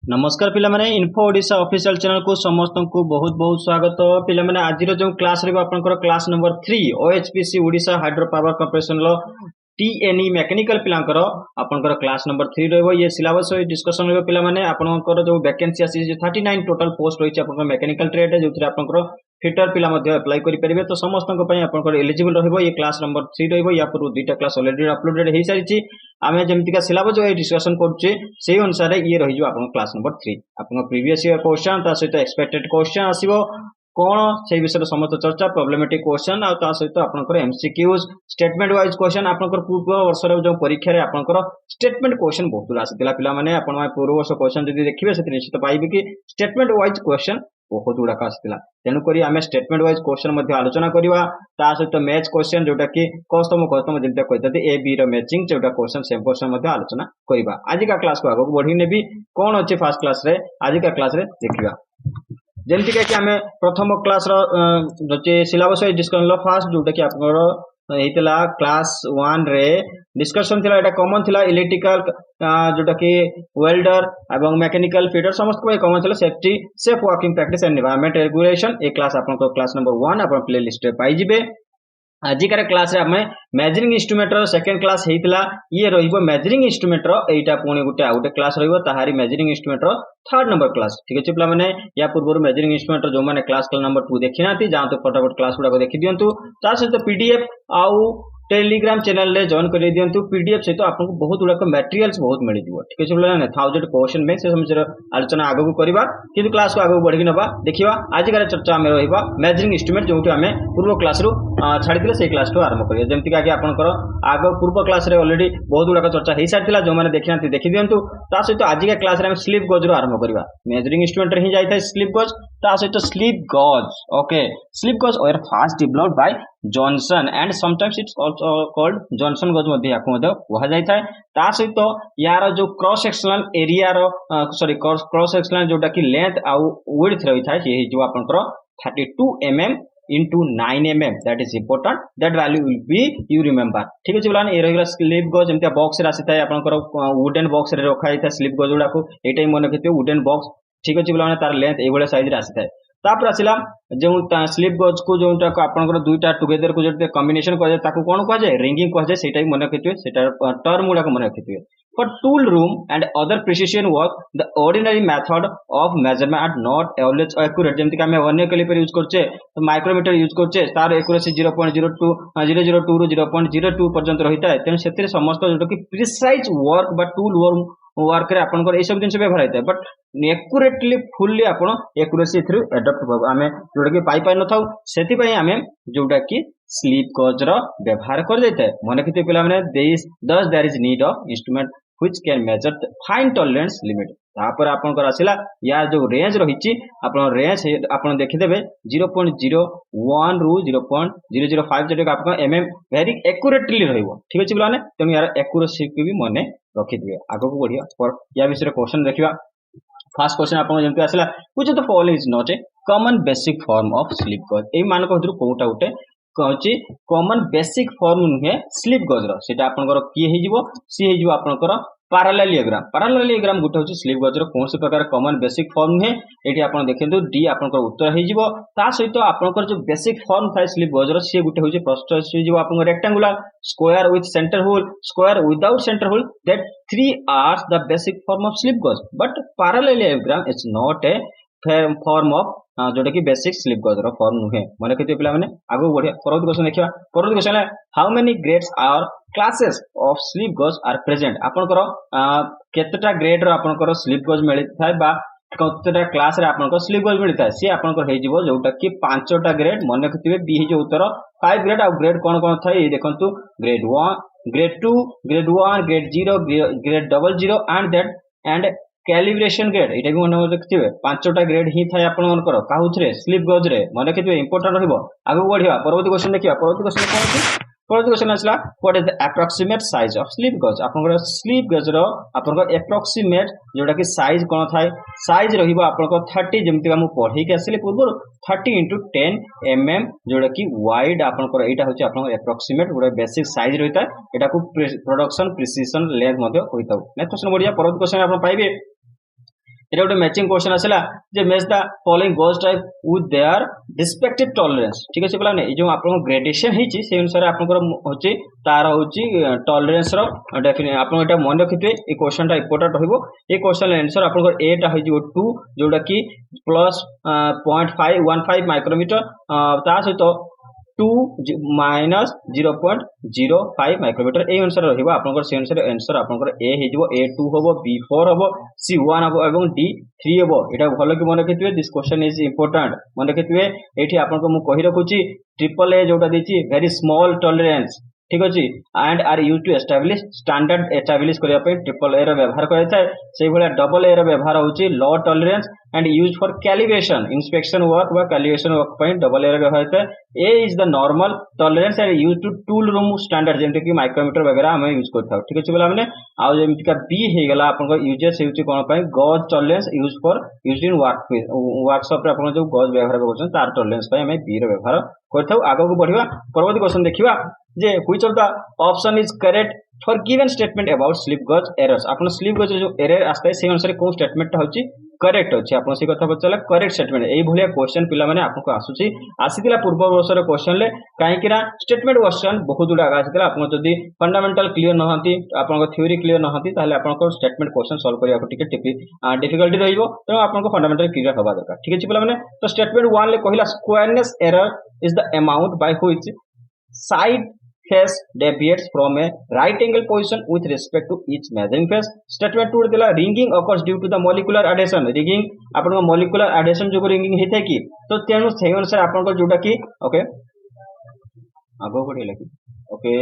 नमस्कार पिला माने इन्फो ओडिशा ऑफिशियल चैनल को समस्त को बहुत बहुत स्वागत। पिला माने आज जो क्लास रे आपनकर class number 3 OHPC Odisha hydro power corporation लो टीएनई मैकेनिकल पिलांकर आपनकर क्लास नंबर 3 रहबो। ये सिलेबस डिस्कशन रहबो पिला माने आपनकर जो वैकेंसी आसी 39 टोटल पोस्ट रही आपनकर मैकेनिकल ट्रेड जो आपनकर फिटर पिला मध्ये अप्लाई करि परिबे। तो समस्त आपनकर एलिजिबल रहबो। ये क्लास नंबर 3 रहबो। या पूर्व दुईटा क्लास ऑलरेडी अपलोडेड हो सारी आमे जेमति का सिलेबस जो डिस्कशन करछे से अनुसार ये रही जो आपन क्लास नंबर 3 आपन प्रीवियस ईयर क्वेश्चन ता सहित एक्सपेक्टेड क्वेश्चन आसीबो कोन से विषय समस्त चर्चा प्रॉब्लमेटिक क्वेश्चन आ ता सहित आपनकर एमसीक्यूज स्टेटमेंट वाइज क्वेश्चन आपनकर पूर्व वर्ष रे जो परीक्षा रे आपनकर स्टेटमेंट क्वेश्चन बहुत आसीतिला पिला माने आपन पूर्व वर्ष क्वेश्चन जदि देखिबे से निश्चित पाइबे कि स्टेटमेंट वाइज क्वेश्चन बहुत गुड़ाक आसाला। तेणुक आम स्टेटमेंट वाइज क्वेश्चन आलोचना करवा सहित मैच क्वेश्चन जोटा कि कस्तम जमी कहते ए बी मैचिंग जोटा क्वेश्चन सेम क्वेश्चन आलोचना करवा। आज का क्लास को आगे बढ़ी नेबी कौन अच्छे फास्ट क्लास रे आज का क्लास रे देखा जमती कि आम प्रथम क्लास सिलेबस डिस्कशन फास्ट जोटा कि आप क्लास 1 रे डिस्कशन थिला एटा कॉमन थिला इलेक्ट्रिकल जोटा कि वेल्डर एवं मैकेनिकल फिटर समस्त को कॉमन थिला safety safe working practice and environment regulation. A class आपन को क्लास नंबर 1 आपन प्ले लिस्ट रे पाई जिबे। आजिकार क्लास रे आमे मेजरिंग इंस्ट्रूमेंट रो सेकंड क्लास हेतिला ये रहिबो मेजरिंग इंस्ट्रूमेंट रो एटा पुणी गुटे क्लास रहिबो ताहारी मेजरिंग इंस्ट्रूमेंट रो थर्ड नंबर क्लास। ठीक अछि पिला माने या पूर्व मेजरिंग इंस्ट्रूमेंट रो जो माने क्लास नंबर 2 देखि नाती जान तो फटाफट क्लास गुडा को देखि दियंतु ता सहित पीडीएफ आउ टेलीग्राम चैनल रे जॉइन कर दियंतु। पीडीएफ सहित आपको बहुत गुडा मटेरियल्स बहुत मिल जिवो। ठीक अछि पिला ने 1000 क्वेश्चन में से समझ आलोचना आगो को करबा किंतु क्लास को आगो बढ़ी नबा देखिबा। आज का चर्चा में रहिबा मेजरिंग इंस्ट्रूमेंट जोटी हमें पूर्व क्लास रो छाड़ी दिले से क्लास को आरंभ करिया जेमति कि आपनकर आग पूर्व क्लास रे ऑलरेडी बहुत गुडा चर्चा हो सारी जो मैंने देखी ना देखी दियंतु। ता सहित आज का क्लास रे हम स्लिप गज रो आरंभ करबा। मेजरिंग इंस्ट्रूमेंट रे ही जाय थाय स्लिप गज ता सहित स्लिप गज। Okay slip gauge were fast developed by Johnson and sometimes it's also called Johnson gauge मध्ये याको मध्ये कहा जाय थाय। ता सहित यार जो क्रॉस सेक्शनल एरिया रो सॉरी क्रॉस सेक्शनल जोटा कि लेंथ आ विड्थ रही थाय ये जो आपनकर 32 mm into 9 mm that is important that value will be you remember। ठीक अछि बोलान ए रहिला स्लिप गज एमतिया बॉक्स रे आसीता आपनकर वुडन बॉक्स रे रखा हिता स्लिप गज गुडा को एटाई मन केते वुडन बॉक्स। ठीक अछि बोलान तार लेंथ ए बळे साइज रे आसीता तापर आसिला जो स्लिप गज को जोटा को आपनकर दुईटा टुगेदर को जो कॉम्बिनेशन कह जाय ताको कोन कह जाय रिंगिंग कह जाय सेटाई मन केते सेटा टर्म गुडा को मन केते। For tool room and other precision work, the ordinary method of measurement are not always accurate। जेमति कि हमें वर्नियर कैलिपर यूज करछे तो माइक्रोमीटर यूज करछे तार एक्यूरेसी 0.02 002 रु 0.02 पर्यंत रहिता है। तेन सेतिर समस्त जोटा कि प्रिसाइज वर्क बा टूल वर्क रे आपनकर ए सब दिन से व्यवहार होता है बट एक्यूरेटली फुल्ली आपन एक्यूरेसी थ्रू एडॉप्ट हो हमें जोटा कि पाई न थाउ सेति पई हमें जोटा कि स्लिप गज रो व्यवहार कर देते हैं। मन केते पिला माने thus there is need of instrument which can measure the fine tolerance limit। तापर आपनकर आसिला यार जो रेंज रहिची आपन रेंज आपन देखि देबे 0.01 रु 0.005 जेटा आपन mm वेरी एक्यूरेटली रहइबो। ठीक अछि बोलाने तेनु यार एक्यूरेसी के भी मने रखि दिबे। आगो को बढ़िया पर या विषय क्वेश्चन देखिबा। फर्स्ट क्वेश्चन आपन जेंति आसिला which of the following is not a common basic form of slip gauge. ए मान को हदरु कोटा उठे कहछि कॉमन बेसिक फॉर्म नुहे स्लिप गज रो सेटा आपनकर की हे जिवो सी हे जिवो आपनकर पैरेललोग्राम। पैरेललोग्राम गुटे होछि स्लिप गज रो कोन से प्रकार कॉमन बेसिक फॉर्म नुहे एठी आपन देखियंतु डी आपनकर उत्तर हे जिवो। ता सहित आपनकर जो बेसिक फॉर्म थाय स्लिप गज रो सी गुटे होछि प्रस्थ से जिवो आपन rectangular square with centre hole square without centre hole that 3 are the basic form of slip gauge but parallelogram is not a form of जोटा कि बेसिक स्लिप गज रो form नुहे। मन केते पिला माने आगो बढ़िया परवर्ती क्वेश्चन देखिबा। परवर्ती क्वेश्चन है how many grades are classes of slip gauge are present. आपनकर केतेटा ग्रेड रो आपनकर स्लिप गज मिलि थाय बा केतेटा क्लास रे आपनकर स्लिप गज मिलि थाय सी आपनकर हे जिवो जोटा कि पांचटा ग्रेड। मन केते बी हे जो उत्तर 5 ग्रेड आ ग्रेड कोन कोन थाय देखंतु grade 1 grade 2 grade 1 grade 0 grade 00 and that and calibration grade एटा भी मन रखिथिबे। पांचटा ग्रेड ही थाय आपन मनकर काहुथरे स्लिप गज रे मन रखिथिबे इंपोर्टेंट रहइबो। आगो बढ़िया परवर्ती क्वेश्चन देखिबा। परवर्ती क्वेश्चन कोन अछि परवर्ती क्वेश्चन आसला what is the approximate size of slip गज। आपनकर स्लिप गज रो आपनकर अप्रोक्सीमेट जोटा कि साइज कोन थाय साइज रहिबो आपनकर 30 जेमति हम पढै के आसिले पूर्व 30 into 10 mm जोटा कि वाइड आपनकर एटा होछि आपनकर अप्रोक्सीमेट गोटे बेसिक साइज रहिता एटा को प्रोडक्शन प्रिसिजन लेंथ मध्ये होइता। नेक्स्ट क्वेश्चन बढ़िया परवर्ती क्वेश्चन आपन पाइबे এটা গোটে ম্যাচিং কোশ্চেন আসলা যে match the following gauge type with their respective tolerance ठीक अछि पिलाने ए जो आपन ग्रेडेशन हिची से अनुसार आपनकर होची तार होची टॉलरेंस रो डेफिनेट आपन एटा मन रखिथे ए क्वेश्चन टा इंपोर्टेंट होइबो ए क्वेश्चन आंसर आपनकर ए टा होई जो 2 जोडा की प्लस 0.515 माइक्रोमीटर ता सहित 2 माइनस 0.05 माइक्रोमीटर ए अनुसार रहिबो आपनकर से अनुसार आंसर आपनकर ए हेजिबो A2 होबो B4 होबो C1 होबो एवं D3 होबो एटा भलो कि मन रखिथिबे दिस क्वेश्चन इज इंपोर्टेंट मन रखिथिबे एठी आपनको मु कहि रखुची ट्रिपल ए जोटा देची वेरी स्मॉल टॉलरेंस ठीक अछि and are use to establish standard establish करिया पे ट्रिपल ए रो व्यवहार करय छै सेहि भलिया डबल ए रो व्यवहार होची low tolerance and use for calibration inspection work वा calibration work point double A रो व्यवहार छै ए is the normal tolerance and use to tool room standard जेंते कि माइक्रोमीटर वगैरह हम यूज करथाउ ठीक अछि बोला हमने आ जेमति का बी हे गेला आपन को यूजेस हेउची कोन पय gauge tolerance use for used in workshop रे आपन जो गॉज व्यवहार करछन तार टॉलरेंस पय हम बी रो व्यवहार करथाउ आगो को बढ़िबा परवर्ती क्वेश्चन देखिबा जे which of the option is correct for given statement about slip gauge errors आपन स्लिप गज जो एरर आस्ते से अनुसार को स्टेटमेंट होची करेक्ट अछि आपन से कथा पचला करेक्ट स्टेटमेंट एई भलिया क्वेश्चन पिला माने आपको आसुची आसीतिला पूर्व वर्षर क्वेश्चन ले काहे किना स्टेटमेंट क्वेश्चन बहुत दुडा आसीतिला आपन जदी फंडामेंटल क्लियर न हंती आपन को थ्योरी क्लियर न हंती ताले आपन को स्टेटमेंट क्वेश्चन सॉल्व करिया को टिके डिफिकल्टी रहिबो तो आपन को फंडामेंटल क्लियर होबा दरकार ठीक अछि पिला माने तो स्टेटमेंट 1 ले कहिला squareness error is the amount by which side face deviates from a right angle position with respect to each measuring face statement 2 देला ringing occurs due to the molecular adhesion ringing आपन को molecular adhesion जो ringing हेते कि तो तेनु से अनुसार आपन को जोटा कि ओके आगो पढे लगी ओके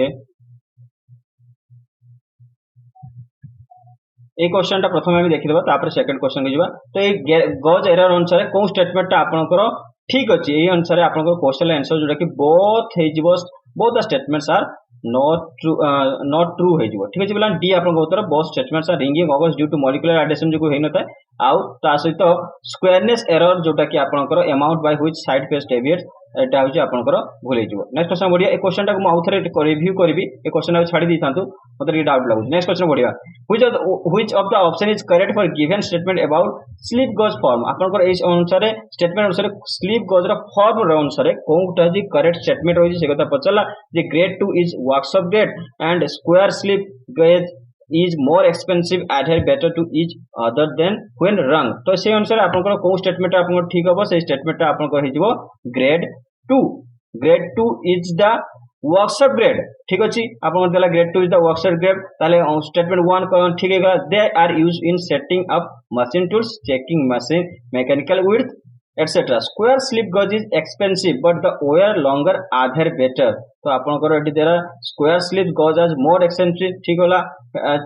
ए क्वेश्चन टा प्रथम हम देखि देबा तापर सेकंड क्वेश्चन के जिबा तो ए गज एरर अनुसार को स्टेटमेंट टा आपन को ठीक अछि ए अनुसार आपन को क्वेश्चन आंसर जोटा कि बोथ हे जिवो both the statements are not true हे जिवो ठीक अछि बोला डी आपन को उत्तर both statements are ringing occurs due to molecular adhesion जो हेइ नता आउ ता सहित स्क्वायरनेस एरर जोटा कि आपन को amount by which side face deviates एटा होची आपन को भूल जिवो नेक्स्ट क्वेश्चन बढ़िया ए क्वेश्चन टा को म आउथरे रिव्यू करबी ए क्वेश्चन आ छाडी दिथांतु मते रे डाउट लागु नेक्स्ट क्वेश्चन बढ़िया which of the option is correct for given statement about slip gauge form आपन को इस अनुसार स्टेटमेंट अनुसार स्लिप गज रो फॉर्म रो अनुसार कोनटा जी करेक्ट स्टेटमेंट होई से कथा पचला जे grade 2 is workshop grade and square slip gauge is more expensive adhere better to each other than when rung तो से अनुसार आपन को स्टेटमेंट आपन को ठीक हो से स्टेटमेंट आपन को हेजिवो grade 2 is the workshop grade ठीक अछि आपन को देला grade 2 is the workshop grade ताले स्टेटमेंट 1 को ठीक हेगा they are used in setting up machine tools checking machine mechanical width etc square slip gauge is expensive but the wear longer adhere better तो आपन को एटी देरा square slip गज आज मोर एक्सपेंसिव ठीक होला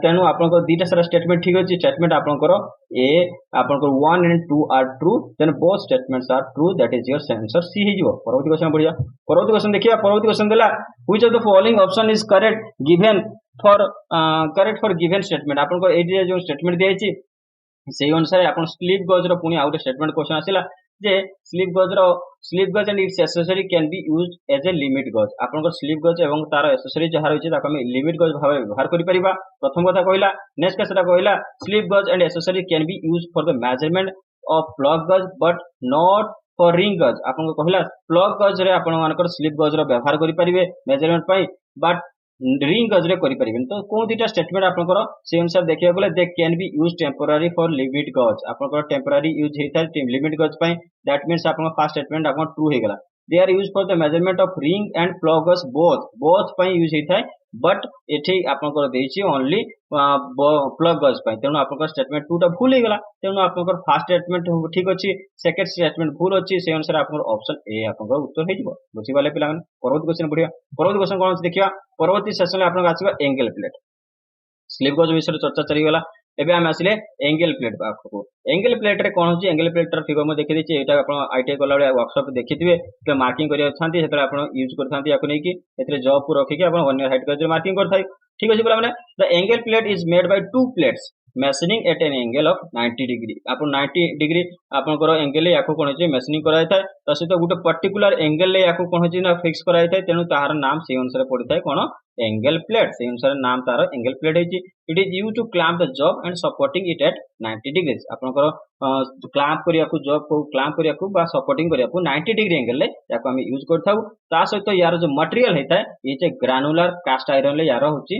तेनु आपन को दीटा सारा स्टेटमेंट ठीक अछि स्टेटमेंट आपन को ए आपन को 1 and 2 are true then both statements are true that is your answer C हे जिवो परवर्ती क्वेश्चन बढ़िया परवर्ती क्वेश्चन देखिया परवर्ती क्वेश्चन देला which of the following option is correct for given statement आपन को एटी जो स्टेटमेंट दियाछि सेही अनुसार आपन स्लिप गज रो पुनी आउट स्टेटमेंट क्वेश्चन आसिला जे slip gauge and its accessory can be used as a limit gauge आपन को स्लिप गज एवं तार एक्सेसरी जहा रहिছে ताको हम लिमिट गज भाबे व्यवहार करि परिबा प्रथम कथा कहला नेक्स्ट केसटा कहला slip gauge and accessory can be used for the measurement of plug गज बट नॉट फॉर रिंग गज आपन को कहला प्लग गज रे आपन मानकर स्लिप गज रो व्यवहार करि परिबे मेजरमेंट पई बट रिंग गज रे करि परिबे तो कोन दिटा स्टेटमेंट आपन को से अनुसार देखिया बोले they can be used temporary for limit gauge आपन को टेम्पररी यूज हेता लिमिट गज पई दैट मींस आपन फर्स्ट स्टेटमेंट आपन ट्रू हे गेला they are used for the measurement of ring and plug gauge both पई यूज हेता बट एठी आपन को देछि ओनली प्लग गज पई तेनु आपन को स्टेटमेंट 2 टा भूल हे गेला तेनु आपन को फर्स्ट स्टेटमेंट ठीक अछि सेकंड स्टेटमेंट भूल अछि से अनुसार आपन को ऑप्शन ए आपन को उत्तर हे जिवो बुझि वाले पिला माने परवर्ती क्वेश्चन बढ़िया परवर्ती क्वेश्चन कोन देखिया परवर्ती सेशन में आपन आसीबा एंगल प्लेट स्लिप गज विषय चर्चा चली गेला एबे हम आसिले एंगल प्लेट पाखको एंगल प्लेट रे कोन होची एंगल प्लेट र फिगर म देखि दिछि एटा आपन आईटीआई कोला वर्कशॉप देखिथिबे के मार्किंग करिया छांती हेतरा आपन यूज करथांती याको नै कि एतरे जॉब पु रखि के आपन अन्य हाइट कर मार्किंग करथाई ठीक अछि बोला माने the angle plate is made by two plates machining at an angle of 90 degree आपन 90 डिग्री आपन को एंगल याको कोन होची मेशनिंग कराय थाय त सहित गुटे पर्टिकुलर एंगल ले याको कोन होची ना फिक्स कराय थाय तेनु तार नाम से अनुसार पड़ि थाय कोन एंगल प्लेट से अनुसार नाम तार एंगल प्लेट है it is used to clamp the job and supporting it at 90 degrees आपन को क्लैंप करिया को जॉब को क्लैंप करिया को बा सपोर्टिंग करिया को 90 डिग्री एंगल ले याको हम यूज करथाउ ता सहित यार जो मटेरियल हेता है ये जे ग्रानुलर कास्ट आयरन ले यार होची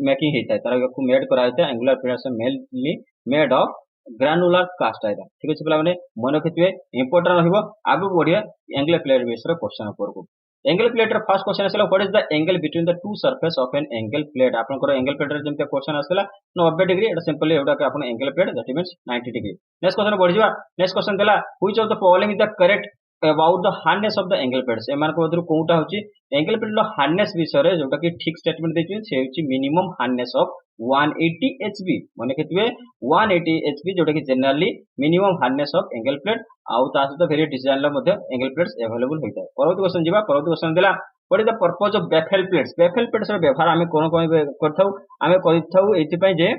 मेकिंग हेता है तार को मेड करा हेता angular plates mainly made of granular cast iron ठीक अछि पिला माने मन रखिथिबे इंपोर्टेंट रहइबो आगु बढ़िया एंगुलर प्लेट बेस रे क्वेश्चन ऊपर को angle plate row first question आसला what is the angle between the two surface of an angle plate आपनकर एंगल प्लेट रे जेमते क्वेश्चन आसला 90 डिग्री एटा सिंपली एटा के आपन angle plate that means 90 degree next question बढ़ जिवा नेक्स्ट क्वेश्चन देला which of the following is the correct about the hardness of the angle plates एमान को मधुर कोउटा होची एंगल प्लेट रो हार्डनेस विषय रे जोटा कि ठीक स्टेटमेंट देछि से होची मिनिमम हार्डनेस ऑफ 180 एचबी माने केतबे 180 एचबी जोटा कि generally minimum hardness of angle plate आउ ता सहित वेरी डिजाइन ला मध्ये एंगल प्लेट्स अवेलेबल होइता है परवर्ती क्वेश्चन जिबा परवर्ती क्वेश्चन देला what is the purpose of baffle plates रो व्यवहार आमे कोन करथाउ आमे करिथाउ एति पय जे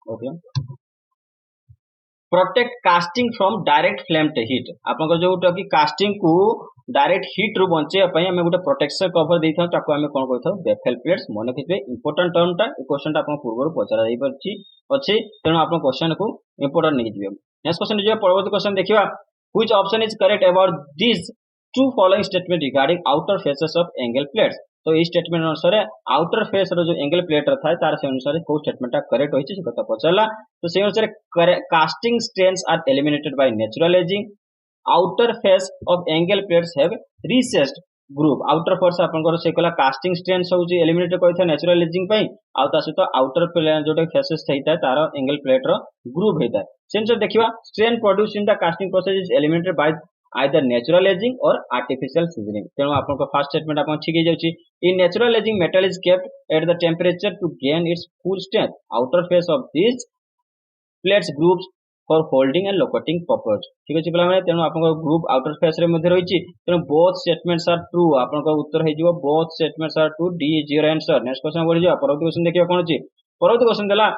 okay protect casting from direct flame heat आपन जोटा कि कास्टिंग को डायरेक्ट हीट रु बंचे पय हमें गोटे प्रोटेक्शन कवर देथाउ ताको हमें कोन करथाउ बेफेल प्लेट्स मन रखिबे इंपोर्टेंट टर्म टा ए क्वेश्चन टा आपन पूर्व पचरा जाई परछि अछि तेनु आपन क्वेश्चन को इंपोर्टेंट नै दिबे नेक्स्ट क्वेश्चन जे परवर्ती क्वेश्चन देखिबा which option is correct about this two following statement regarding outer faces of angle plates तो इस स्टेटमेंट अनुसार आउटर फेस रो जो एंगल प्लेट रा थाए तार से अनुसार को स्टेटमेंट करेक्ट होइछि से कथा पचला तो से अनुसार casting strains are eliminated by natural aging outer face of angle plates have recessed group outer face आपनकर से कला कास्टिंग स्ट्रेन्स होछि एलिमिनेट करिथा नेचुरल एजिंग पई आ ता सहित आउटर प्लेन जोटे फेसेस थैता तार एंगल प्लेट रो ग्रुप हेता से अनुसार देखिबा strain produce in the casting process is eliminated by either natural aging or artificial seasoning तेणु आपन को फर्स्ट स्टेटमेंट आपन ठीक हे जाउची in natural aging metal is kept at the temperature to gain its full strength outer face of this plates groups for holding and locating purpose ठीक अछि पिला माने तेणु आपन को ग्रुप आउटर फेस रे मध्ये रहिची तेणु बोथ स्टेटमेंट्स आर ट्रू आपन को उत्तर हे जिवो both statements are true D is your answer next question बढ़ि जा परवर्ती क्वेश्चन देखियो कोन अछि परवर्ती क्वेश्चन देला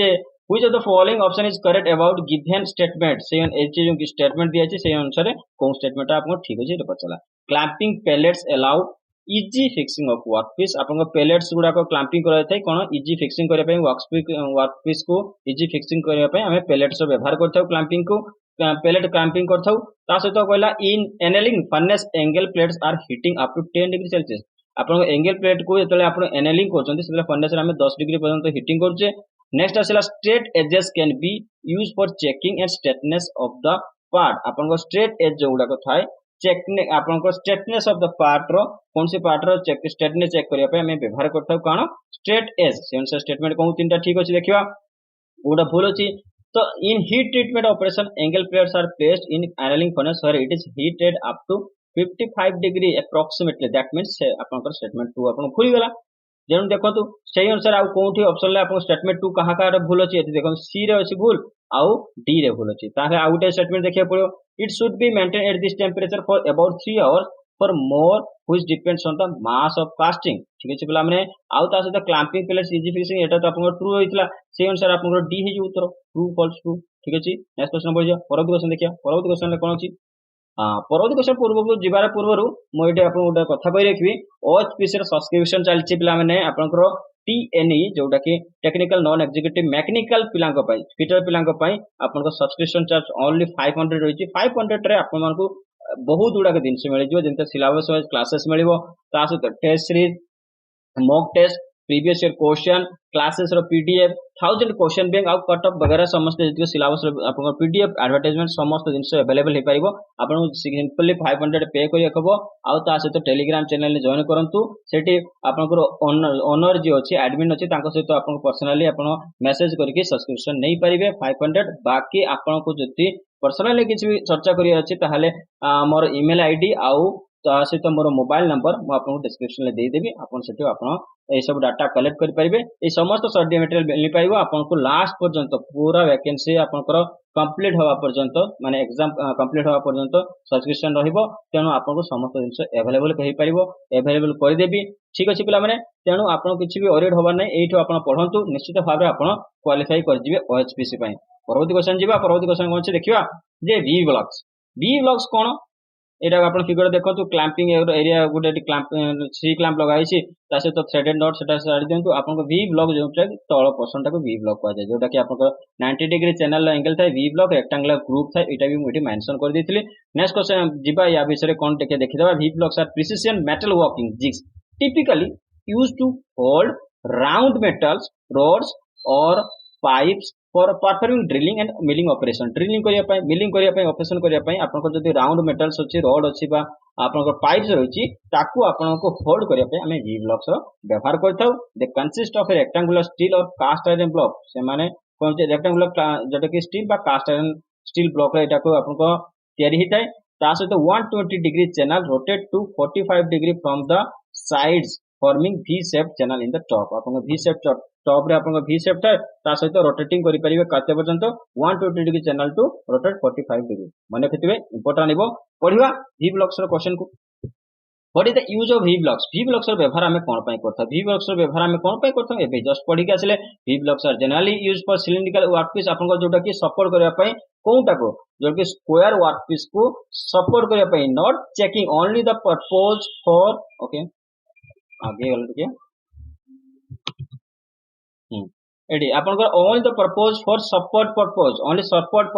जे which of the following option is correct about given statement से जो स्टेटमेंट दिया छै से अनुसार कोन स्टेटमेंट आपन ठीक अछि तो पचला clamping pallets allow easy fixing of workpiece आपन को पेलेट्स गुडा को क्लैंपिंग करय थाय कोन इजी फिक्सिंग करे पय वर्कपीस को इजी फिक्सिंग करे पय हमें पेलेट्स रो व्यवहार करथाउ क्लैंपिंग को पेलेट क्लैंपिंग करथाउ ता सहित कहला in annealing furnace angle plates are heating up to 10 degree Celsius आपन एंगल प्लेट को जतले आपन एनेलिंग करछन्ती सेतले फर्नेस रे हमें 10 डिग्री पर्यंत हीटिंग करछे नेक्स्ट आसला straight edges can be use for checking and straightness of the part आपन को स्ट्रेट एज जो गुडा को थाय चेक ने आपन को स्ट्रेटनेस ऑफ द पार्ट रो कोन से पार्ट रो चेक स्ट्रेटनेस चेक करिया पे हमें व्यवहार करथाउ कानो स्ट्रेट एज सेन से स्टेटमेंट कहू तीनटा ठीक अछि देखिबा ओडा भूल अछि तो in heat treatment operation angle plates are placed in annealing furnace where it is heated up to 55 degree approximately that means आपन को स्टेटमेंट 2 आपन खुली गेला जेनु देखो से अनुसार आ कोठी ऑप्शन ले आपन स्टेटमेंट 2 कहा का भूल अछि एति देखो सी रे अछि भूल आउ डी रे भूल अछि ताहे आउटे स्टेटमेंट देखिया पड़ो it should be maintain at this temperature for about 3 hours for more which depends on the mass of casting ठीक अछि पिला माने आउ ता से क्लैंपिंग प्लेस इजी फिक्सिंग एटा तो आपन ट्रू होइतला से अनुसार आपन डी हे उत्तर ट्रू फॉल्स ट्रू ठीक अछि नेक्स्ट क्वेश्चन बढ़िया परवर्ती क्वेश्चन देखिया परवर्ती क्वेश्चन ले कोन अछि परवर्ती क्वेश्चन पूर्व जिबार पूर्वरु मो एटे आपन गोटे कथा कहि रखबी ओएचपीसी रे सब्सक्रिप्शन चलछि पिला माने आपनकर टीएनई जोटा कि टेक्निकल नॉन एग्जीक्यूटिव मैकेनिकल पिलांक पई फिटर पिलांक पई आपनकर सब्सक्रिप्शन चार्ज ओनली 500 रहिछि 500 रे आपन मानकु बहुत गुडा के दिन से मिल जिवो जेंते सिलेबस वाइज क्लासेस मिलिवो ता से test series mock test previous year question classes रो पीडीएफ 1000 क्वेश्चन बैंक आउ कट ऑफ वगैरह समस्त जति सिलेबस रो आपन पीडीएफ एडवर्टाइजमेंट समस्त जिंस अवेलेबल हे परिबो आपन सिंपली 500 पे करि रखबो आउ ता सहित टेलीग्राम चैनल ने जॉइन करंतु सेठी आपनकर ओनर जे अछि एडमिन अछि तांको सहित आपन पर्सनली आपन मेसेज करके सब्सक्रिप्शन नै परिबे 500 बाकी आपन को जति पर्सनली किछ भी चर्चा करिया अछि ताहाले मोर ईमेल आईडी आउ ता सहित मोर मोबाइल नंबर मो आपन डिस्क्रिप्शन ले दे देबी आपन सेठी आपन ए सब डाटा कलेक्ट कर परिबे ए समस्त स्टडी मटेरियल मिल पाइबो आपन को लास्ट पर्यंत पूरा वैकेंसी आपनकर कंप्लीट होवा पर्यंत माने एग्जाम कंप्लीट होवा पर्यंत सब्सक्रिप्शन रहिबो तेनु आपन को समस्त जिंस अवेलेबल कहि परिबो अवेलेबल कर देबी ठीक अछि पिला माने तेनु आपन किछि भी ओरिड होबा नै एठो आपन पढंतु निश्चित भाबे आपन क्वालिफाई कर जिवे ओएचपीसी पई परवर्ती क्वेश्चन जिबा परवर्ती क्वेश्चन कोन छै देखिबा जे वी ब्लॉक्स कोन एटा आपण फिगर देखंतु क्लैंपिंग एरिया गोटे क्लैंप सी क्लैंप लगाई छि ता सहित थ्रेडेड नॉट सेटा साइड दियंतु आपन वी ब्लॉक जोटा तळ पोर्शन टाको वी ब्लॉक कह जाय जोटा कि आपन 90 डिग्री चैनल एंगल थाए वी ब्लॉक रेक्टेंगुलर ग्रुप थाए एटा भी मुठी मेंशन कर देथिले। नेक्स्ट क्वेश्चन जिबा या विषय कोन टेके देखिदबा V blocks are precision metal working jigs typically used to hold round metals rods or pipes for performing drilling and milling operation drilling करिया पय milling करिया पय ऑपरेशन करिया पय आपन को जदी राउंड मेटल्स अछि रॉड अछि बा आपन को पाइप्स रहिछि ताकू आपन को होल्ड करिया पय हमें वी ब्लॉक्स रो व्यवहार करथाउ। They consist of a rectangular steel और कास्ट आयरन ब्लॉक से माने कोन जे रेक्टेंगुलर जेटा कि स्टील बा कास्ट आयरन स्टील ब्लॉक रे एटा को आपन को तयारी हिताय ता सहित 120 degree channel rotate to 45 degree from the sides forming V shaped channel in the top आपन V shaped टॉप रे आपन V shaped है ता सहित रोटेटिंग करि परिबे कते पर्यंत 120 degree channel to rotate 45 degree माने केतिबे इंपोर्टेंट निबो पढिबा V ब्लॉक्स रो क्वेश्चन को what is the use of V blocks रो व्यवहार हमें कोन पय करथा V ब्लॉक्स रो व्यवहार हमें कोन पय करथा एबे जस्ट पढि के आसले V blocks are generally used for cylindrical workpiece आपन को जोटा कि सपोर्ट करिया पय कोनटा को जो कि स्क्वायर वर्कपीस को सपोर्ट करिया पय not checking only the purpose for okay आगे गल के एडी आपन को only the purpose for support purpose only support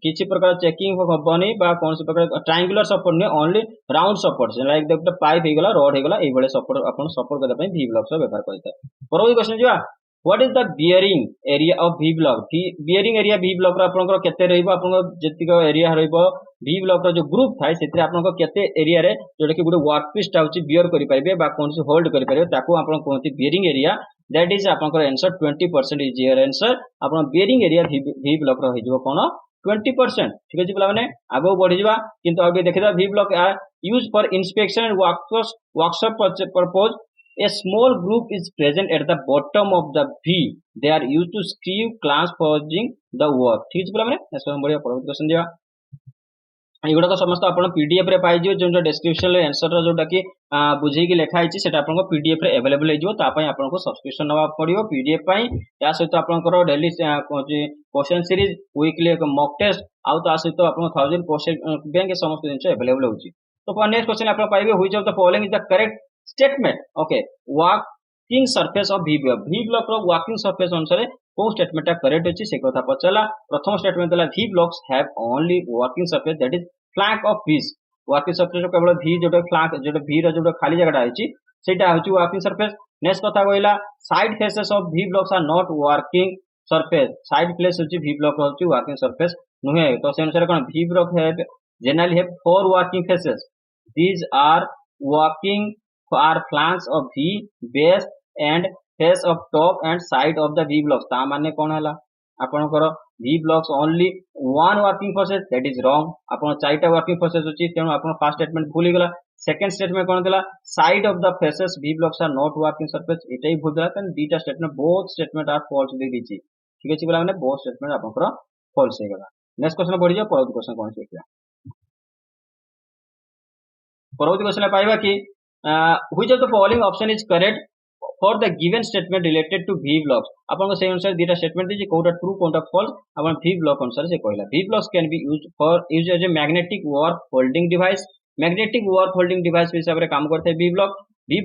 किछि प्रकार चेकिंग होबनी बा कोन से प्रकार ट्रायंगुलर सपोर्ट ने only round support like the pipe हे गला रॉड हे गला ए बळे सपोर्ट आपन सपोर्ट करे पय वी ब्लॉक्स रो व्यवहार करता। परवर्ती क्वेश्चन जिवा what is the bearing area of V block bearing area V block रो आपन को केते रहइबो आपन को जेतिक एरिया रहइबो V ब्लॉक रो जो ग्रुप थाय सेते आपन को केते एरिया रे जोटा कि गुडे वर्क पीस टा होची बियर करि परिबे बा कोन से होल्ड करि परिबे ताको आपन कोनती बियरिंग एरिया दैट इज आपन को आंसर 20% इज योर आंसर आपन बियरिंग एरिया V ब्लॉक रो हिजबो कोन 20% ठीक अछि पिला माने आगो बढ़ि जबा किंतु आगे देखिदा V block are used for inspection and workshop purpose a small group is present at the bottom of the V they are used to screw clamps forging the work ठीक अछि पिला माने नेक्स्ट बढ़िया परवर्ती क्वेश्चन दिया एगुडा को समस्त आपण पीडीएफ रे पाइ जियो जो डिस्क्रिप्शन रे आंसर जोटा कि बुझी कि लिखा आइछि सेटा आपण को पीडीएफ रे अवेलेबल हे जिवो ता पय आपण को सब्सक्रिप्शन नवा पड़ियो पीडीएफ पय या सहित आपण को daily question series weekly mock test आउ ता सहित आपण 1000 क्वेश्चन बैंक समस्त दिन अवेलेबल होची। तो नेक्स्ट क्वेश्चन आपण पाइबे which of the following is the correct statement okay working surface of V block रो वर्किंग सरफेस अनुसार को स्टेटमेंट करेक्ट अछि से कथा पचला। प्रथम स्टेटमेंट देला V blocks have only working surface that is flank of V working surface केवल V जोटा फ्लैंक जोटा V रो जोटा खाली जगह आइछि सेटा होछि वर्किंग सरफेस। नेक्स्ट कथा कहला side faces of V blocks are not working surface side face होछि V ब्लॉक होछि वर्किंग सरफेस नुहे तो से अनुसार कोन V block have generally have four working faces these are working are flanks of V base and face of top and side of the V blocks ता माने कोन हला आपण कर V blocks only one working process that is wrong आपण चारटा working process अछि तेनु आपण first statement भूली गेला। सेकंड स्टेटमेंट कोन देला side of the faces V blocks are not working surface एटाई भूल देला तन दीटा statement both statement are false दे दिछि ठीक अछि बोला माने बोथ स्टेटमेंट आपण कर फॉल्स हे गेला। नेक्स्ट क्वेश्चन बढ़ि जा परवर्ती क्वेश्चन कोन छै परवर्ती क्वेश्चन पाइबा कि which of the following option is correct for the given statement related to V blocks आपन को से अनुसार दीटा स्टेटमेंट दिछि कोटा ट्रू कोटा फॉल्स आपन V block अनुसार से कहला V blocks can be used as a magnetic work holding device magnetic work holding device हिसाब रे काम करथे V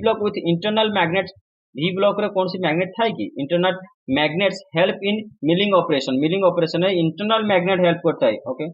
block with internal magnets V block रे कोन सी मैग्नेट थाय कि internal magnets help in milling operation है इंटरनल मैग्नेट हेल्प करता है ओके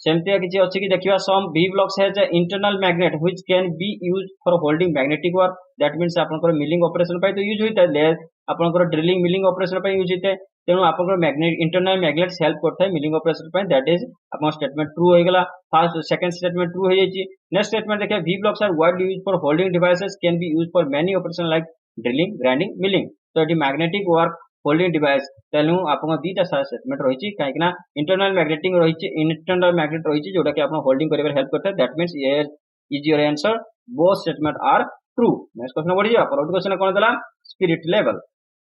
सेमतिया किछि अछि कि देखिबा सम V blocks has a internal magnet which can be used for holding magnetic work that means आपनकर मिलिंग ऑपरेशन पय तो यूज होइता है आपनकर ड्रिलिंग मिलिंग ऑपरेशन पय यूज होइता है तेनु आपनकर मैग्नेट इंटरनल मैग्नेट्स हेल्प करता है मिलिंग ऑपरेशन पय दैट इज आपन स्टेटमेंट ट्रू हो गेला। फर्स्ट सेकंड स्टेटमेंट ट्रू हो जाइछि। नेक्स्ट स्टेटमेंट देखिए V blocks are widely used for holding devices can be used for many operation like drilling grinding milling तो एटी मैग्नेटिक वर्क होल्डिंग डिवाइस तेनु आपन दीटा स्टेटमेंट रहिछि काहे कि ना इंटरनल मैग्नेटिंग रहिछि इंटरनल मैग्नेट रहिछि जोटा कि आपन होल्डिंग करिवर हेल्प करता है that means is your answer both statement are true. Next question बढ़ि जा परवर्ती क्वेश्चन कोन देला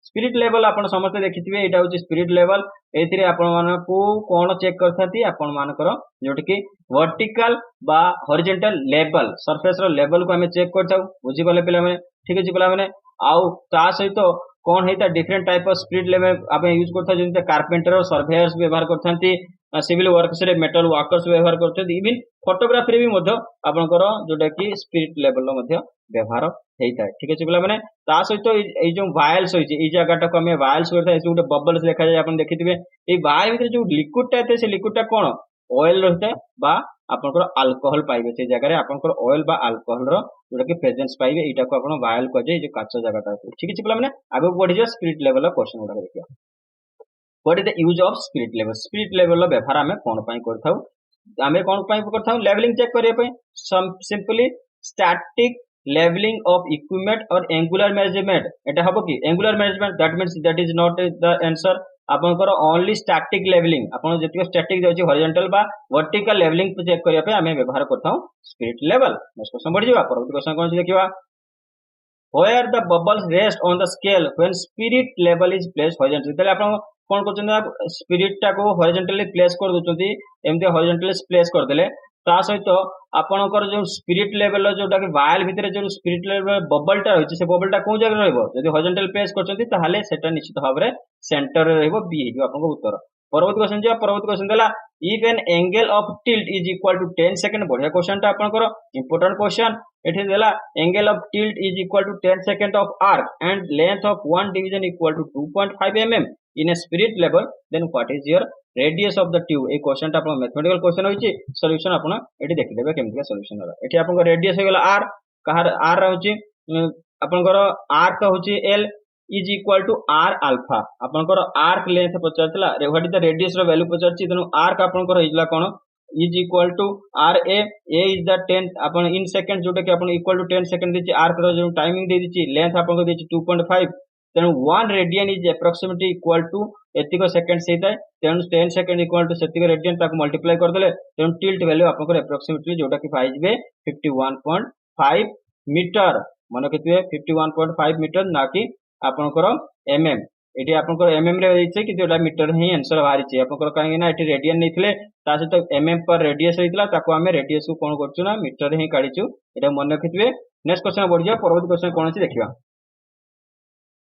स्पिरिट लेवल आपन समस्त देखिथिबे एटा होछि स्पिरिट लेवल एथिरे आपन मानको कोन चेक करथाती आपन मानकर जोटा कि वर्टिकल बा हॉरिजॉन्टल लेवल सरफेस रो लेवल को हमें चेक करथाउ बुझि गले पिला माने ठीक अछि पिला माने आउ ता सहित कौन है different type of spirit level आप यूज करता जो कारपेंटर और सर्वेयर्स व्यवहार करथांती सिविल वर्क्स रे मेटल वर्कर्स व्यवहार करछथि इवन फोटोग्राफी रे भी मध्य आपनकर जोटा कि स्पिरिट लेवल रो मध्य व्यवहार हेइता ठीक अछि पिला माने ता सहित ए जो वायल्स होइछि ए जगह टाको हमें वायल्स करथा ए गोटे बबल्स देखा जाय आपण देखिथिबे ए वायल भितर जो लिक्विड टा से लिक्विड टा कोन ऑयल रहता बा आपनकर अल्कोहल पाइबे से जगह रे आपनकर ऑयल बा अल्कोहल रो जोटा कि प्रेजेंस पाइबे एटा को आपण वायल कह जे जो काचा जगह टा ठीक अछि पिला माने आगो बढ़ि जा स्पिरिट लेवल रो क्वेश्चन उडा देखिया what is the use of spirit level व्यवहार आम कौन करता आम कौन करता लेवलिंग चेक करने simply static levelling of equipment और एंगुलर मेजरमेंट एटा हम कि angular measurement that means that is not the answer आपनकर ओनली स्टैटिक लेवलिंग आपन जति स्टैटिक जाउची हॉरिजॉन्टल बा वर्टिकल लेवलिंग चेक करिया पे आमे व्यवहार करता स्पिरिट लेवल नेक्स्ट क्वेश्चन बढ़ जिवा परवर्ती क्वेश्चन कोन देखिवा where the bubbles rest on the scale when spirit level is placed horizontally तले आपण कोन करछन स्पिरिट टा को हॉरिजॉन्टली प्लेस कर दोचंती एमते हॉरिजॉन्टली प्लेस कर देले ता सहित आपनकर जो स्पिरिट लेवल जोटा कि वायल भितर जो स्पिरिट लेवल बबल टा रहछि से बबल टा को जगह रहइबो जदि हॉरिजॉन्टल प्लेस करछंती ताहाले सेटा निश्चित भाव रे सेंटर रे रहइबो बी हेजो आपनको उत्तर परवर्ती क्वेश्चन जे परवर्ती क्वेश्चन देला if an angle of tilt is equal to 10 second बढ़िया क्वेश्चन टा आपनकर इंपोर्टेंट क्वेश्चन एठी देला angle of tilt is equal to 10 second of arc and length of one division equal to 2.5 mm in a spirit level then what is your radius of the tube ए question टा आपन mathematical question होइछि solution आपन एठी देखि देबे केमतिका solution होला एठी आपन रेडियस हो गेला r कहार r रहउछि आपनकर आर्क होछि l is equal to r alpha आपनकर आर्क लेंथ पचारतला व्हाट इज द रेडियस रो वैल्यू पचारछि तेनु आर्क आपनकर हिजला कोन is equal to r a is the 10 अपन इन सेकंड जोटा कि अपन इक्वल टू 10 सेकंड दिछि आर्क रो जो टाइमिंग दे दिछि लेंथ आपन को दिछि 2.5 तेनु 1 radian is approximately equal to एतिको सेकंड सेता तेनु 10 सेकंड इक्वल टू सेतिको रेडियन ताको मल्टीप्लाई कर देले तेनु टिल्ट वैल्यू आपन को अप्रोक्सीमेटली जोटा कि पाइबे 51.5 मीटर माने केते 51.5 मीटर ना कि आपनकर mm एटी आपनकर mm रे होइছে कि जोटा मीटर ही आंसर बाहरी छै आपनकर काहे ना एटी रेडियन नैथिले ता सहित mm पर रेडियस होइतला ताको हमें रेडियस को कोन करछु ना मीटर ही काढिछु एटा मन रखितबे नेक्स्ट क्वेश्चन बढ़ जा परवर्ती क्वेश्चन कोन अछि देखिबा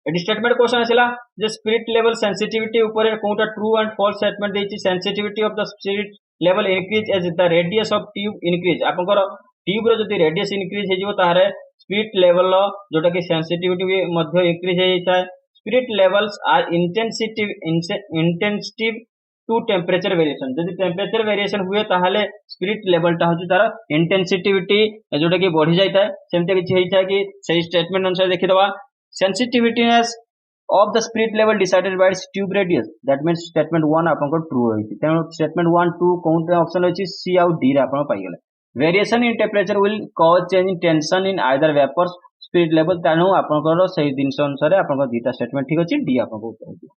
एटी स्टेटमेंट क्वेश्चन आसिला जे स्पिरिट लेवल सेंसिटिविटी ऊपर कोनटा ट्रू एंड फॉल्स स्टेटमेंट देछि sensitivity of the spirit level increase as the radius of tube increase आपनकर ट्यूब रो जति रेडियस इंक्रीज हे जिवो तारे स्पिरिट लेवल जोटा कि सेंसिटिविटी मध्य इंक्रीज हे जाय spirit levels are intensive to temperature variation जदि टेम्परेचर वेरिएशन हुए ताहाले स्पिरिट लेवल टा होची तार इंटेंसिटिविटी जोटा कि बढ़ी जाय थाए सेमते किछि हेइ थाए कि सही स्टेटमेंट अनुसार देखि दवा sensitiveness of the spirit level decided by its tube radius that means statement 1 आपन को ट्रू होई तेनो statement 1 2 कोन ऑप्शन होची सी आउ डी रे आपन पाइ गेले variation in temperature will cause change in tension in either vapors spirit level तानो आपन को सही दिनस अनुसार आपन को दीटा स्टेटमेंट ठीक अछि डी आपन को उत्तर होई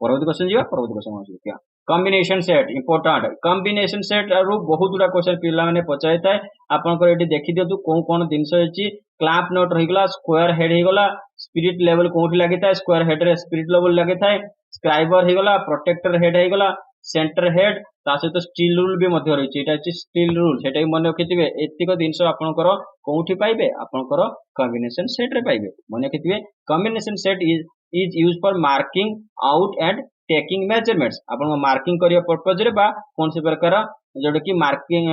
परवर्ती क्वेश्चन जिवा परवर्ती क्वेश्चन अछि क्या combination set important combination set रु बहुत गुडा क्वेश्चन पिला माने पचाइ थाए आपन को एटी देखि दियतु कोन दिनस अछि क्लैंप नोट रहि गला स्क्वायर हेड हे गला स्पिरिट लेवल कोठी लागि थाए स्क्वायर हेड रे स्पिरिट लेवल लागि थाए स्क्राइबर हे गला प्रोटेक्टर हेड हे गला सेंटर हेड ता सहित स्टील रूल भी मध्य रहिछि एटा अछि स्टील रूल सेटा भी मन रखिथिबे एतिको दिनस आपनकर कोठी पाइबे आपनकर कॉम्बिनेशन सेट रे पाइबे मन रखिथिबे combination set is used for marking out and taking measurements आपन मार्किंग करिया पर्पस रे बा कोन से प्रकार जोटा कि मार्किंग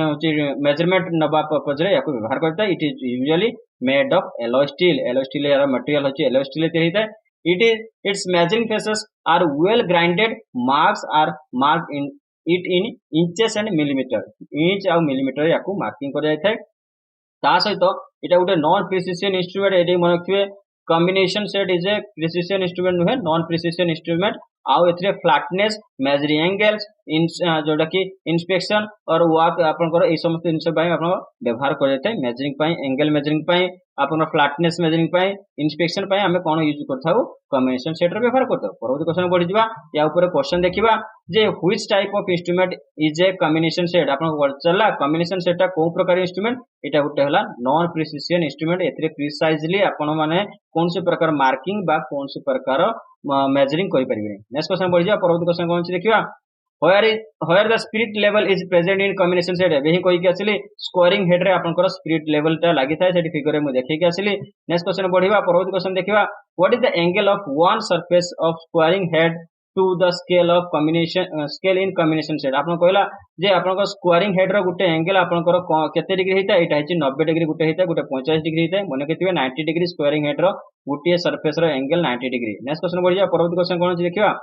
मेजरमेंट नबा पर्पस रे याको व्यवहार करता it is usually made of alloy steel यार मटेरियल होची एलॉय स्टील तयार होता it is its measuring faces are well grinded marks are marked in it in inches and millimetre inch आ मिलीमीटर याको मार्किंग कर जाय थाए ता सहित एटा गुटे नॉन प्रिसिजन इंस्ट्रूमेंट एडी मन रखिबे combination set is a precision instrument नुहे नॉन प्रिसिजन इंस्ट्रूमेंट आउ एथरे फ्लैटनेस मेजरिंग एंगल्स इन जोटा कि इंस्पेक्शन और वर्क आपनकर ए समस्त जिंस पय आपन व्यवहार कर जाय मेजरिंग पय एंगल मेजरिंग पय आपन फ्लैटनेस मेजरिंग पय इंस्पेक्शन पय हमें कोन यूज करथाउ कॉम्बिनेशन सेट रे व्यवहार करथाउ परवर्ती क्वेश्चन बढ़ि जिबा या ऊपर क्वेश्चन देखिबा जे which type of instrument is a combination set आपन चला कॉम्बिनेशन सेट टा को प्रकार इंस्ट्रूमेंट एटा गुटे हला नॉन प्रिसिजन इंस्ट्रूमेंट एथरे प्रिसाइजली आपन माने कोन से प्रकार मार्किंग बा कोन से प्रकार मेजरिंग करि परिबे नेक्स्ट क्वेश्चन बढ़ि जा परवर्ती क्वेश्चन कोन से देखिबा where the spirit level is present in combination set एही कोइ के असली स्कोरिंग हेड रे आपनकर स्पिरिट लेवल ता लागि थाए सेठी फिगर रे मु देखि के असली नेक्स्ट क्वेश्चन बढ़िबा परवर्ती क्वेश्चन देखिबा what is the angle of one surface of scoring head to the scale of combination scale in combination set आपन कहला जे आपन स्क्वायरिंग हेड रो गुटे एंगल आपन केते डिग्री हेता एटा हिची 90 डिग्री गुटे हेता गुटे 45 डिग्री हेता मने केतिबे 90 डिग्री स्क्वायरिंग हेड रो गुटे सरफेस रो एंगल 90 डिग्री नेक्स्ट क्वेश्चन बढ़िया परवर्ती क्वेश्चन कोन अछि देखिबा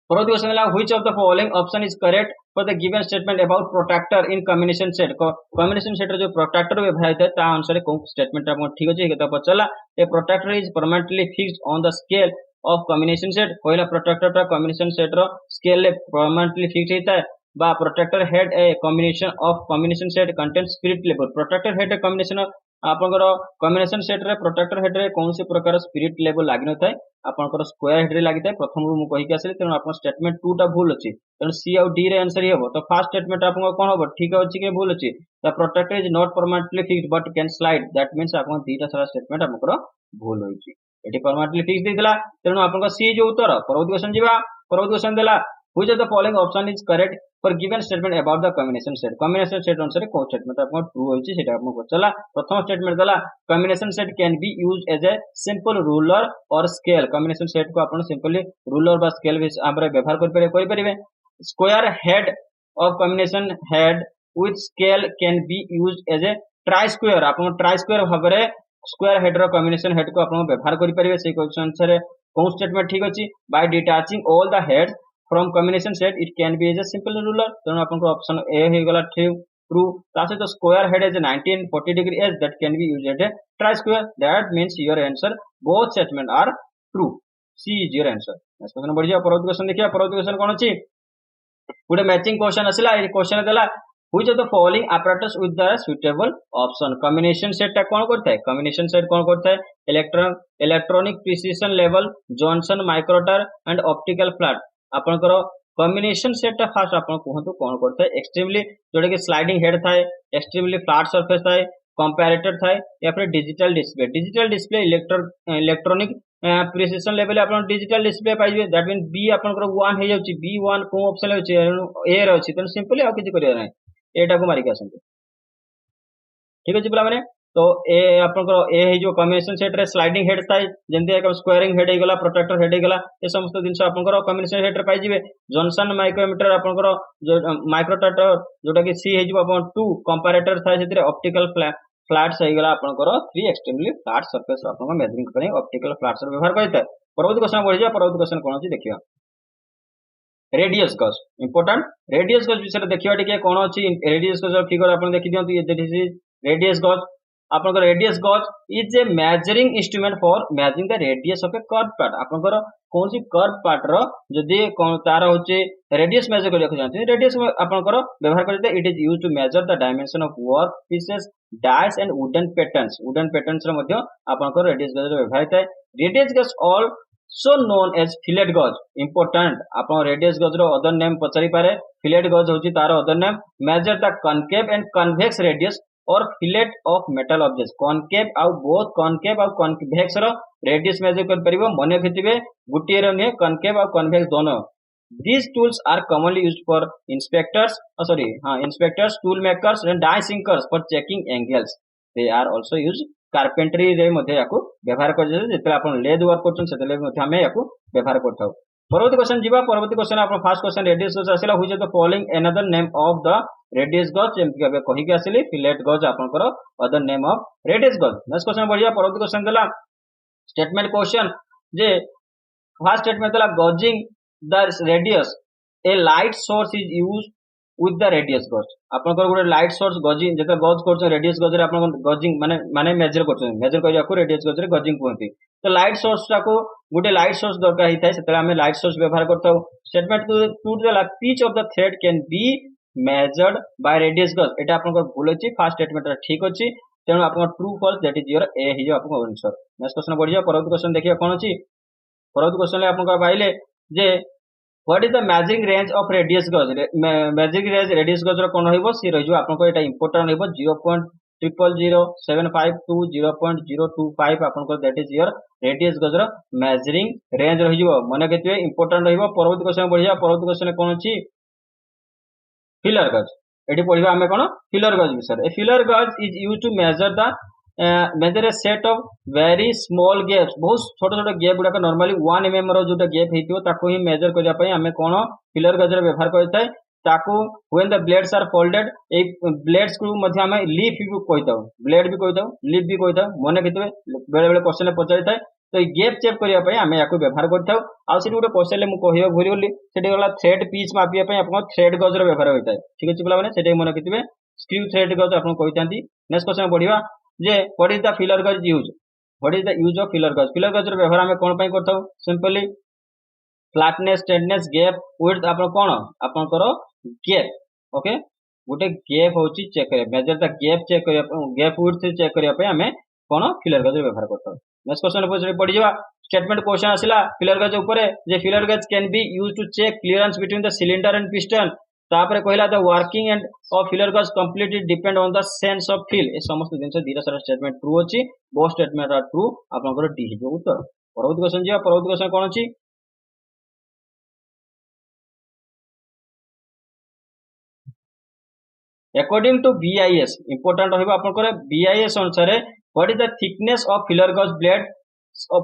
परवर्ती क्वेश्चन है which of the following option is correct for the given statement about protractor in combination set combination set रो जो प्रोट्रैक्टर व्यवहार है ता अनुसार कोन स्टेटमेंट आपन ठीक अछि केता पचला a protractor is permanently fixed on the scale of combination set पहिला प्रोट्रैक्टर टा कॉम्बिनेशन सेट रो स्केल ले परमानेंटली फिक्स्ड हेता बा protractor head a combination of combination set content spirit level protractor head combination आपनकर कॉम्बिनेशन सेट रे protractor head रे कौन से प्रकार स्पिरिट लेवल लागि न थाए आपनकर स्क्वायर हेड रे लागि थाए प्रथम रु मु कहि के आसले तेनु आपन स्टेटमेंट 2 टा भूल अछि तेनु सी और डी रे आंसर हेबो तो फर्स्ट स्टेटमेंट आपन कोन होबो ठीक अछि के भूल अछि the protractor is not permanently fixed but can slide that means आपन दीटा सारा स्टेटमेंट आपनकर भूल होइछि एटी परमानेंटली फिक्स्ड देला तेनु आपनकर सी जो उत्तर परवर्ती क्वेश्चन जिबा परवर्ती क्वेश्चन देला which of the following option is correct for given statement about the combination set अनुसार को स्टेटमेंट आपन ट्रू होइछि सेटा आपन पचला प्रथम स्टेटमेंट देला combination set can be used as a simple ruler or scale combination set को आपन सिंपली रूलर बा स्केल विच हमरे व्यवहार कर परिबे square head of combination head with scale can be used as a try square आपन try square भाबरे square head रो कॉम्बिनेशन हेड को आपन व्यवहार कर परिबे से क्वेश्चन अनुसार कोन स्टेटमेंट ठीक अछि by detaching all the heads from combination set it can be as a simple ruler then आपन को ऑप्शन ए हे गला ट्रू तासे तो square head edge 1940 degree edge that can be used as a tri square that means your answer both statement are true c is your answer next question बढ़िया परवर्ती question देखिया परवर्ती question कोन अछि गुडे मैचिंग क्वेश्चन असला ए question देला which of the following apparatus with the suitable option combination set ता कोन करता है combination set कोन करता है electronic precision level Johnson microtar and optical flat आपनकर कॉम्बिनेशन सेट ता फास्ट आपन कहंतु कोन करता है एक्सट्रीमली जोडे के स्लाइडिंग हेड थाए एक्सट्रीमली फ्लैट सरफेस थाए कंपैरेटर थाए या फिर digital display electronic precision level आपन डिजिटल डिस्प्ले पाइबे दैट मीन बी आपनकर 1 हे जाउची B1 को ऑप्शन होची ए रे अछि त सिंपली आ किछि करिया नै एटा को मारि के आसंतु ठीक अछि पिला माने तो ए आपनकर ए हे जो कॉम्बिनेशन सेट रे स्लाइडिंग हेड थाए जेंते एक स्क्वायरिंग हेड हे गला प्रोट्रैक्टर हेड हे गला ए समस्त दिन से आपनकर कॉम्बिनेशन हेड रे पाइ जिवे जॉनसन माइक्रोमीटर आपनकर जो माइक्रोटाटर जोटा कि सी हे जिवो आपन 2 कंपैरेटर थाए सेतिरे ऑप्टिकल फ्लैट्स हे गला आपनकर 3 एक्सट्रीमली फ्लैट सरफेस आपनकर मेजरिंग करे ऑप्टिकल फ्लैट्स रे व्यवहार करते परवर्ती क्वेश्चन बढ़ि जा परवर्ती क्वेश्चन कोन अछि देखिया रेडियस गज इंपोर्टेंट रेडियस गज विषय देखिया टिके कोन अछि रेडियस गज फिगर आपन देखि दियंतु ये दिस इज रेडियस गज आपन रेडियस गज is a measuring instrument for measuring the radius of A curve part आपन कौन सी कर्व पार्ट रो जदी तार होचे रेडियस मेजर करिया जानते रेडियस आपन व्यवहार करते it is used to measure the dimension of work pieces dies and wooden patterns रो मध्ये आपन रेडियस गज व्यवहार है radius gauge also known as fillet gauge important आपन रेडियस गज रो अदर नेम पचारि पारे फिलेट गज होची तार other name measure the concave and convex radius or fillet of metal objects concave आउ both concave आउ convex रो radius measure कर परिबो मने खितिबे गुटिए रो ने कॉनकेव आउ कन्वेक्स दोनों these tools are commonly used for inspectors tool makers and die sinkers for checking angles they are also used carpentry रे मध्ये याको व्यवहार कर जेते आपण लेद वर्क करछन सेते मध्ये हमें याको व्यवहार करथाउ परवर्ती क्वेश्चन जीवा परवर्ती क्वेश्चन आपण फर्स्ट क्वेश्चन रेडियस गज आसिला हुई the following another name of the radius gauge जेम कि कहि के आसिली फिलेट गज आपनकर other name of radius gauge next question बढ़िया परवर्ती क्वेश्चन देला स्टेटमेंट क्वेश्चन जे फर्स्ट स्टेटमेंट देला gauging the radius a light source is used with the radius gauge आपनकर गुटे लाइट सोर्स गजिंग जेते गज करछ रेडियस गज रे आपन गजिंग माने मेजर करछ मेजर करिया को रेडियस गज रे गजिंग कहंती तो लाइट सोर्स टा को गुटे लाइट सोर्स दरकार हिताय सेते हमें लाइट सोर्स व्यवहार करथाउ स्टेटमेंट टू देला pitch of the thread can be measured by radius गज एटा आपनकर भूल अछि फर्स्ट स्टेटमेंट ठीक अछि तेनु आपन true false that is your A हिजो आपन आंसर नेक्स्ट क्वेश्चन बढ़िया परवर्ती क्वेश्चन देखिया कोन अछि परवर्ती क्वेश्चन ले आपन पाइले जे what is the measuring range of radius gauge measuring range radius gauge रो कोन होइबो सी रहिजो आपन को एटा इंपोर्टेंट होइबो 0.00075 to 0.025 आपन को that is your radius gauge row measuring range रहिजो मने केते इंपोर्टेंट होइबो परवर्ती क्वेश्चन बढ़िया परवर्ती क्वेश्चन कोन अछि फिलर गज एटी पढिबा हमें कोन फिलर गज विषय a feeler gauge is used to measure the measure a set of very small gaps, बहुत छोट छोट गैप गुड़ाक नॉर्मली 1 mm रो जोटा गैप हेतियो ताको ही मेजर करिया पई हमें कोन फिलर गज रो व्यवहार करथाय। ताको when the blades are folded, ए ब्लेड्स को मध्य हमें लीफ भी कहताउ, ब्लेड भी कहताउ, लीफ भी कहताउ। मन केतबे बेले बेले क्वेश्चन पचारि थाय तो ये गैप चेक करिया पई हमें याको व्यवहार करथाउ। आ सेठी गोटे क्वेश्चन मु कहियो भूली गली, सेठी गला थ्रेड पिच मापिया पई आपन थ्रेड गज रो व्यवहार होइताय। ठीक अछि पिला माने सेठी मन केतबे स्क्रू थ्रेड गज आपन कहितांती। नेक्स्ट क्वेश्चन बढ़िया जे what is the feeler gauge use, what is the use of feeler gauge. Feeler gauge रो व्यवहार हमें कोन पई करथाउ, simply flatness, straightness, gap, width आपन कोन आपन करो गैप। ओके, गोटे गैप होची चेक करिया, मेजर द गैप चेक करिया, गैप विड्थ चेक करिया पे हमें कोन फिलर गज व्यवहार करथाउ। नेक्स्ट क्वेश्चन पर पड़ी जावा, स्टेटमेंट क्वेश्चन आसिला फिलर गज ऊपर जे feeler gauge can be used to check clearance between the cylinder and piston. तापर कहला the working end of feeler gauge completely depend on the sense of feel. ए समस्त दिन से धीरे सारा स्टेटमेंट ट्रू अछि, बो स्टेटमेंट आर ट्रू, आपनकर डी हिजो उत्तर। परवर्ती क्वेश्चन जिया, परवर्ती क्वेश्चन कोन अछि, अकॉर्डिंग टू BIS इंपोर्टेंट रहबा आपनकर BIS अनुसार what is the thickness of feeler गज ब्लेड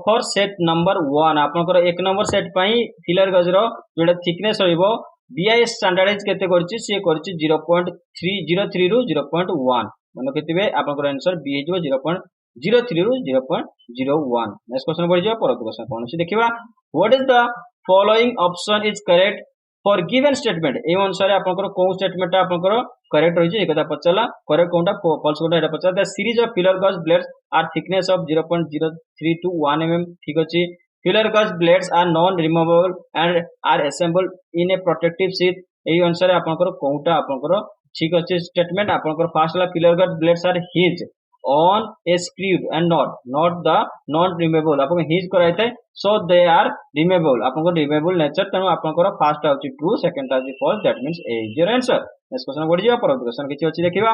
फॉर सेट नंबर 1। आपनकर एक नंबर सेट पई फिलर गज रो जोटा थिकनेस रहइबो BIS स्टैंडर्डाइज केते करछि, से करछि 0.303 रु 0.1। मन केतिबे आपनकर आंसर बी हिजो 0.03 रु 0.01। नेक्स्ट क्वेश्चन बढ़ि जा, परवर्ती क्वेश्चन कोन अछि देखिबा, what is the following option is correct for given statement. ए अनुसार आपनकर को स्टेटमेंट आपनकर करेक्ट होइछि, ए कथा पचला करेक्ट कोनटा फॉल्स कोनटा एटा पचला। The series of feeler gauge blades are thickness of 0.03 to 1 mm। ठीक अछि, feeler gauge blades are non removable and are assembled in a protective sheet. एई अनुसार आपनकर कोनटा आपनकर ठीक अछि स्टेटमेंट। आपनकर फर्स्ट वाला feeler gauge blades are hinge on a screw and not the non removable. आपन हिंज कराइ थाय सो दे आर रिमूवेबल, आपनकर रिमूवेबल नेचर, तनो आपनकर फर्स्ट आउची ट्रू, सेकंड आउची false, that means A is your answer. Next question बढ़ि जा, परवर्ती क्वेश्चन किछि अछि देखिबा।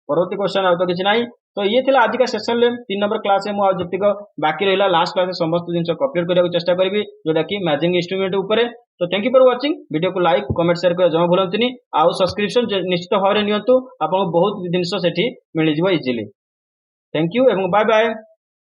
परवर्ती क्वेश्चन आ तो किछि नाही। तो ये थिला आज का सेशन ले 3 नंबर क्लास में मु आ जतिक बाकी रहिला लास्ट क्लास में समस्त दिन कंप्लीट करिया चेष्टा करबी, जोटा कि मैचिंग इंस्ट्रूमेंट ऊपर। तो thank you for watching, video को लाइक कमेंट शेयर कर जमा भूलंतनी। आ सब्सक्रिप्शन निश्चित भाव नियंतु, आपन बहुत जिंस सेठी मिलि जिवो इजीली। थैंक यू एवं बाय बाय।